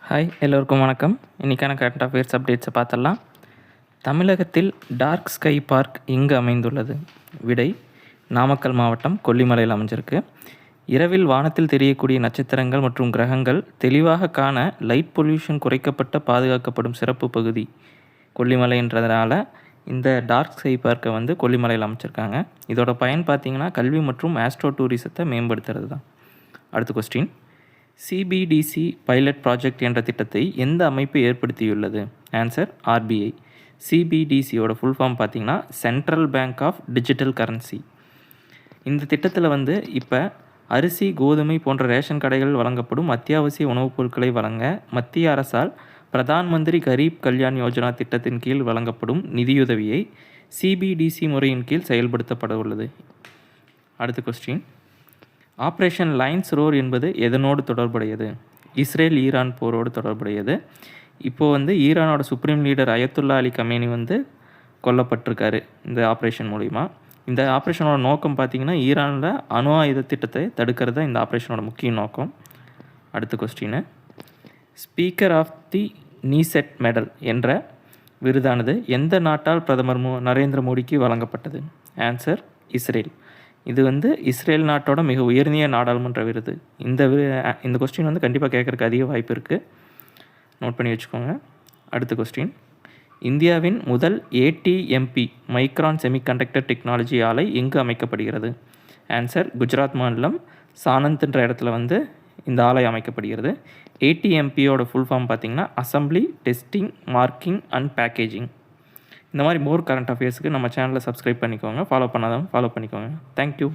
Hi எல்லோருக்கும் வணக்கம். இன்றைக்கான கரண்ட் அஃபேர்ஸ் அப்டேட்ஸை பார்த்துடலாம். தமிழகத்தில் டார்க் ஸ்கை பார்க் எங்கு அமைந்துள்ளது? விடை: நாமக்கல் மாவட்டம் கொல்லிமலையில் அமைஞ்சிருக்கு. இரவில் வானத்தில் தெரியக்கூடிய நட்சத்திரங்கள் மற்றும் கிரகங்கள் தெளிவாக காண லைட் பொல்யூஷன் குறைக்கப்பட்ட பாதுகாக்கப்படும் சிறப்பு பகுதி கொல்லிமலைன்றதுனால இந்த டார்க் ஸ்கை பார்க்கை கொல்லிமலையில் அமைச்சிருக்காங்க. இதோட பயன் பார்த்திங்கன்னா கல்வி மற்றும் ஆஸ்ட்ரோ டூரிசத்தை மேம்படுத்துறது தான். அடுத்த கொஸ்டின்: சிபிடிசி பைலட் ப்ராஜெக்ட் என்ற திட்டத்தை எந்த அமைப்பு ஏற்படுத்தியுள்ளது? Answer: RBI. சிபிடிசியோட ஃபுல் ஃபார்ம் பார்த்திங்கன்னா central bank of digital currency. இந்த திட்டத்தில் இப்போ அரிசி, கோதுமை போன்ற ரேஷன் கடைகள் வழங்கப்படும் அத்தியாவசிய உணவுப் பொருட்களை வழங்க மத்திய அரசால் பிரதான் மந்திரி கரீப் கல்யாண் யோஜனா திட்டத்தின் கீழ் வழங்கப்படும் நிதியுதவியை சிபிடிசி முறையின் கீழ் செயல்படுத்தப்பட உள்ளது. அடுத்த கொஸ்டின்: ஆப்ரேஷன் லைன்ஸ் ரோர் என்பது எதனோடு தொடர்புடையது? இஸ்ரேல் ஈரான் போரோடு தொடர்புடையது. இப்போது ஈரானோட supreme leader Ayatollah Ali Khamenei கொல்லப்பட்டிருக்காரு இந்த ஆப்ரேஷன் மூலிமா. இந்த ஆப்ரேஷனோட நோக்கம் பார்த்திங்கன்னா ஈரானில் அணு ஆயுத திட்டத்தை தடுக்கிறது தான் இந்த ஆப்ரேஷனோட முக்கிய நோக்கம். அடுத்த question: speaker of the Knesset medal என்ற விருதானது எந்த நாட்டால் பிரதமர் நரேந்திர மோடிக்கு வழங்கப்பட்டது? Answer: Israel. இது இஸ்ரேல் நாட்டோட மிக உயர்ந்த நாடாளுமன்ற விருது. இந்த கொஸ்டின் கண்டிப்பாக கேட்குறக்கு அதிக வாய்ப்பு இருக்குது. நோட் பண்ணி வச்சுக்கோங்க. அடுத்த கொஸ்டின்: இந்தியாவின் முதல் ஏடிஎம்பி மைக்ரான் செமிகண்டக்டர் டெக்னாலஜி ஆலை எங்கு அமைக்கப்படுகிறது? ஆன்சர்: குஜராத் மாநிலம் சானந்த்ன்ற இடத்துல இந்த ஆலை அமைக்கப்படுகிறது. ஏடிஎம்பியோட ஃபுல் ஃபார்ம் பார்த்திங்கன்னா assembly, testing, marking and packaging. இந்த மாதிரி மோர் கரண்ட் அஃபேர்ஸுக்கு நம்ம சேனலை சப்ஸ்கிரைப் பண்ணிக்கோங்க. ஃபாலோ பண்ணாதவங்க ஃபாலோ பண்ணிக்கோங்க. தேங்க்யூ.